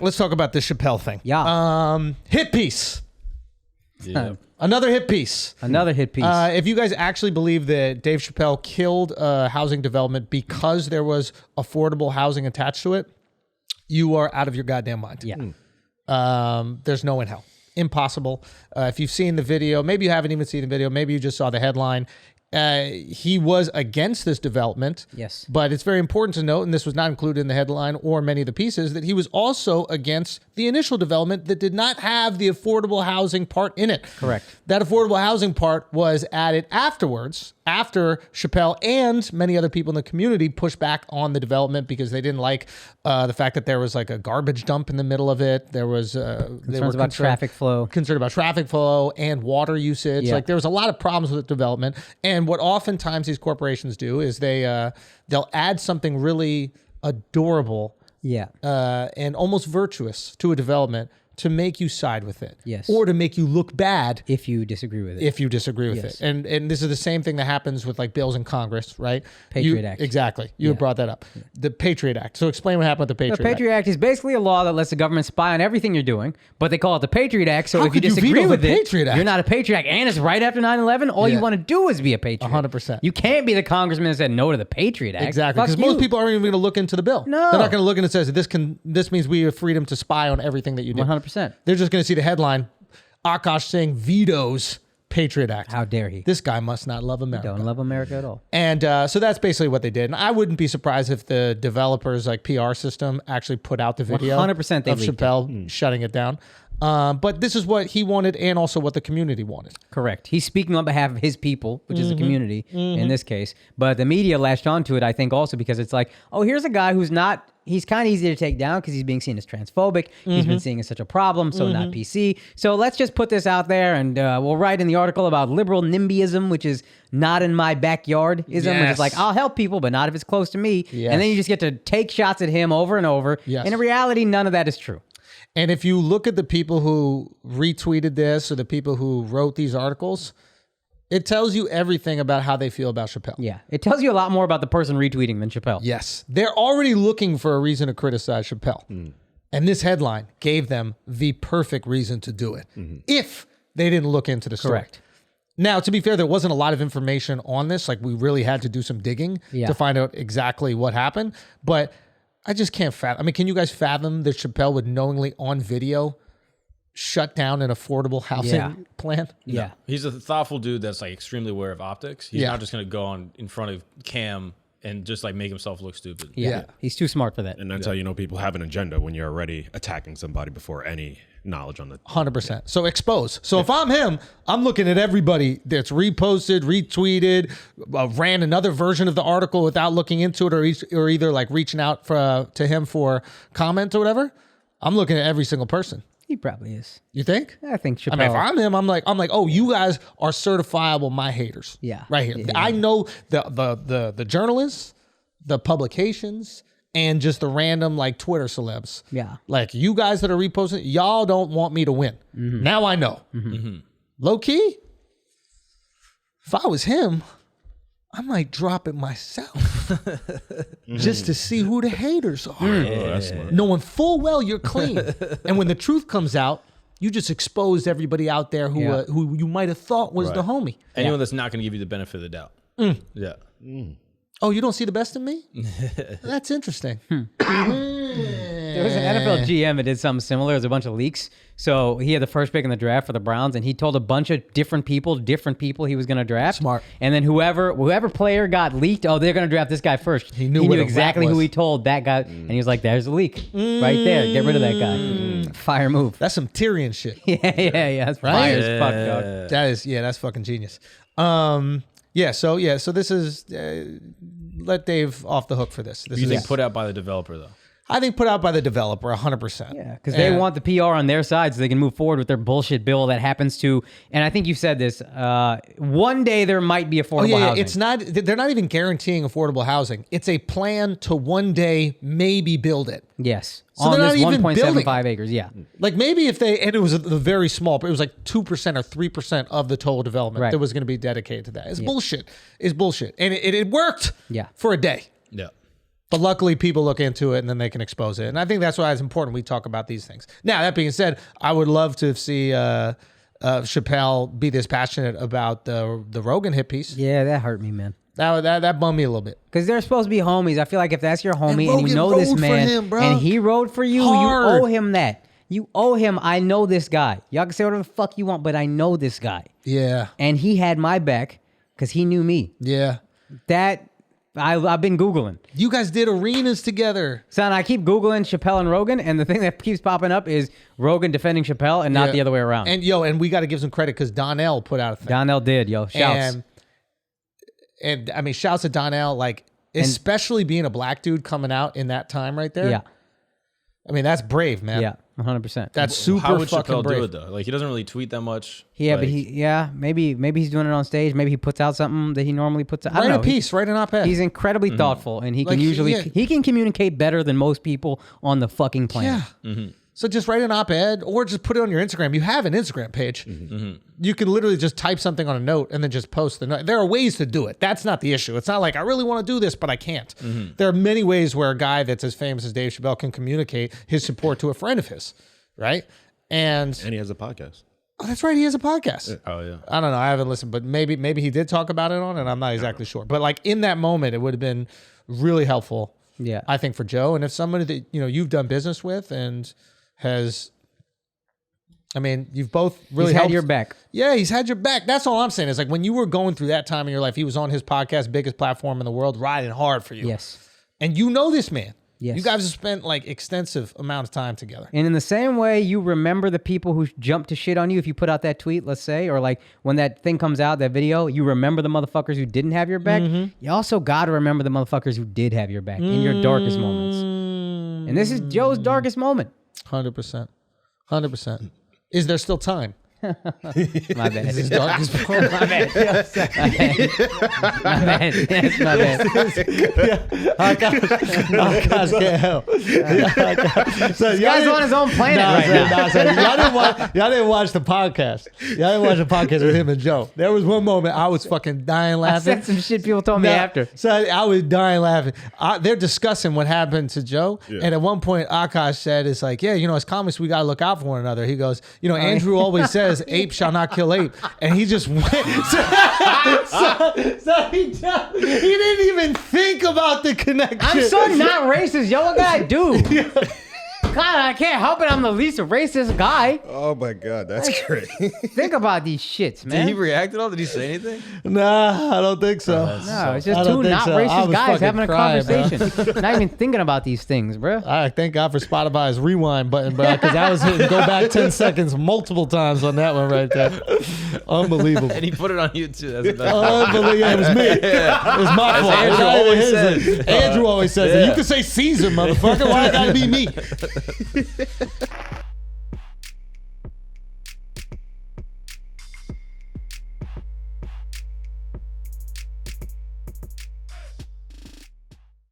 Let's talk about the Chappelle thing. Yeah. Hit piece. Yeah. Another hit piece. Another hit piece. If you guys actually believe that Dave Chappelle killed housing development because there was affordable housing attached to it, you are out of your goddamn mind. Yeah. There's no in hell. Impossible. If you've seen the video, maybe you haven't even seen the video, maybe you just saw the headline. He was against this development. Yes. But it's very important to note, and this was not included in the headline or many of the pieces, that he was also against the initial development that did not have the affordable housing part in it. Correct. That affordable housing part was added afterwards, after Chappelle and many other people in the community pushed back on the development because they didn't like the fact that there was like a garbage dump in the middle of it. There was Concerns about traffic flow. Concerned about traffic flow and water usage. Yeah. Like there was a lot of problems with development. And what oftentimes these corporations do is they'll add something really adorable Yeah. and almost virtuous to a development to make you side with it. Yes. Or to make you look bad If you disagree with it. if you disagree with Yes. it. And this is the same thing that happens with like bills in Congress, right? Patriot Act. Exactly. You had brought that up. The Patriot Act. So explain what happened with the Patriot The Patriot Act is basically a law that lets the government spy on everything you're doing, but they call it the Patriot Act. So How if you could you disagree veto with the it, Patriot Act? you're not a Patriot Act. And it's right after 9/11. All Yeah. you want to do is be a Patriot. 100%. You can't be the congressman that said no to the Patriot Act. Exactly. Fuck Because most you. people aren't even going to look into the bill. No. They're not going to look and it says this means we have freedom to spy on everything that you do. 100%. They're just going to see the headline, Akaash Singh vetoes Patriot Act. How dare he? This guy must not love America. Don't love America at all. And so that's basically what they did. And I wouldn't be surprised if the developers like PR system actually put out the video 100% they of leaked Chappelle shutting it down. But this is what he wanted and also what the community wanted. Correct. He's speaking on behalf of his people, which is the community in this case. But the media latched onto it, I think, also because it's like, oh, here's a guy who's not, he's kind of easy to take down because he's being seen as transphobic. He's been seen as such a problem, so not PC. So let's just put this out there and we'll write in the article about liberal NIMBYism, which is not in my backyardism, which Yes. is like, I'll help people, but not if it's close to me. Yes. And then you just get to take shots at him over and over. Yes. And in reality, none of that is true. And if you look at the people who retweeted this or the people who wrote these articles, it tells you everything about how they feel about Chappelle. Yeah. It tells you a lot more about the person retweeting than Chappelle. Yes. They're already looking for a reason to criticize Chappelle. And this headline gave them the perfect reason to do it if they didn't look into the story. Correct. Now, to be fair, there wasn't a lot of information on this. Like, we really had to do some digging Yeah. to find out exactly what happened. But I just can't fathom. I mean, can you guys fathom that Chappelle would knowingly on video shut down an affordable housing plan? Yeah. He's a thoughtful dude that's like extremely aware of optics. He's not just going to go on in front of cam and just like make himself look stupid. Yeah. He's too smart for that. And that's how you know people have an agenda when you're already attacking somebody before any knowledge on the 100%. So expose. So if I'm him, I'm looking at everybody that's reposted, retweeted, ran another version of the article without looking into it, or either like reaching out to him for comment or whatever. I'm looking at every single person. He probably is. You think? I think Chappelle. I mean, if I'm him, I'm like, oh, you guys are certifiable my haters. Yeah. Right here. Yeah. I know the journalists, the publications, and just the random like Twitter celebs. Yeah. Like you guys that are reposting, y'all don't want me to win. Now I know. Low key, if I was him, I might drop it myself just to see who the haters are. Oh, that's smart. Knowing full well you're clean. And when the truth comes out, you just exposed everybody out there who you might have thought was the homie. Anyone that's not going to give you the benefit of the doubt. Yeah. Oh, you don't see the best in me? That's interesting. There was an NFL GM that did something similar. There was a bunch of leaks. So he had the first pick in the draft for the Browns, and he told a bunch of different people he was going to draft. Smart. And then whoever player got leaked, oh, they're going to draft this guy first. He knew where the exactly rat who was. he told that guy. And he was like, there's a leak right there. Get rid of that guy. Fire move. That's some Tyrion shit. Yeah. That's fire as fuck, dog. That's fucking genius. So this is let Dave off the hook for this. This You is think put out by the developer though? I think put out by the developer 100%. Yeah, because they want the PR on their side so they can move forward with their bullshit bill that happens to, and I think you said this, one day there might be affordable housing. It's not, they're not even guaranteeing affordable housing. It's a plan to one day maybe build it. Yes. So on they're this not even 1.75 acres, yeah. Like maybe if and it was a very small, but it was like 2% or 3% of the total development that was going to be dedicated to that. It's bullshit. It's bullshit. And it worked Yeah. for a day. Yeah. But luckily, people look into it and then they can expose it. And I think that's why it's important we talk about these things. Now, that being said, I would love to see Chappelle be this passionate about the Rogan hit piece. Yeah, that hurt me, man. That bummed me a little bit. Because they're supposed to be homies. I feel like if that's your homie and you Rogan know this rode for man him, bro. and he rode for you, Hard. you owe him that. You owe him, I know this guy. Y'all can say whatever the fuck you want, but I know this guy. Yeah. And he had my back because he knew me. Yeah. That, I've been Googling. You guys did arenas together. Son, I keep Googling Chappelle and Rogan, and the thing that keeps popping up is Rogan defending Chappelle and not the other way around. And we got to give some credit because Donnell put out a thing. Donnell did, yo. Shouts. And I mean, shouts to Donnell, like, especially being a black dude coming out in that time right there. Yeah. I mean, that's brave, man. Yeah, 100%. That's super How would fucking Chappelle brave. do it though? Like he doesn't really tweet that much. Yeah, like, but maybe he's doing it on stage. Maybe he puts out something that he normally puts out. I don't Write know. a piece, write an op-ed. He's incredibly thoughtful, and he can he can communicate better than most people on the fucking planet. Yeah. So just write an op-ed or just put it on your Instagram. You have an Instagram page. You can literally just type something on a note and then just post the note. There are ways to do it. That's not the issue. It's not like I really want to do this, but I can't. There are many ways where a guy that's as famous as Dave Chappelle can communicate his support to a friend of his, right? And he has a podcast. Oh, that's right. He has a podcast. Yeah. Oh yeah. I don't know. I haven't listened, but maybe he did talk about it on it. I'm not exactly sure. But like in that moment, it would have been really helpful. Yeah. I think for Joe. And if somebody that you've done business with and has, I mean, you've both really He's had helped. your back. Yeah, he's had your back. That's all I'm saying. Is like when you were going through that time in your life, he was on his podcast, biggest platform in the world, riding hard for you. Yes. And you know this man. Yes. You guys have spent like extensive amount of time together. And in the same way, you remember the people who jump to shit on you if you put out that tweet, let's say, or like when that thing comes out, that video, you remember the motherfuckers who didn't have your back. You also got to remember the motherfuckers who did have your back in your darkest moments. And this is Joe's darkest moment. 100%. 100%. Is there still time? My bad. Is his darkest moment? My bad. Yes, my bad. Yes, my bad. Akash can't help. So This guy's on his own planet right now. Y'all didn't watch the podcast. Y'all didn't watch the podcast with him and Joe. There was one moment I was fucking dying I laughing. said some shit people told me after. So I was dying laughing. They're discussing what happened to Joe. Yeah. And at one point, Akaash said, it's like, yeah, as comics, we got to look out for one another. He goes, Andrew always says, ape shall not kill ape. And he just went. So he didn't even think about the connection. I'm so not racist. Yo, what can I do? God, I can't help it. I'm the least racist guy. Oh my god, that's great. Think about these shits, man. Did he react at all? Did he say anything? Nah, I don't think so. No, it's I just don't two think not so. I racist was guys fucking having a crying, bro. conversation. Not even thinking about these things, bro. I thank God for Spotify's rewind button, bro, because I was hitting go back 10 seconds multiple times on that one right there. Unbelievable. And he put it on YouTube. That's the best. Unbelievable. It was me. It was my fault. Andrew It's not even always his. says. Andrew always says it. Yeah. You can say Caesar, motherfucker. Why it gotta be me?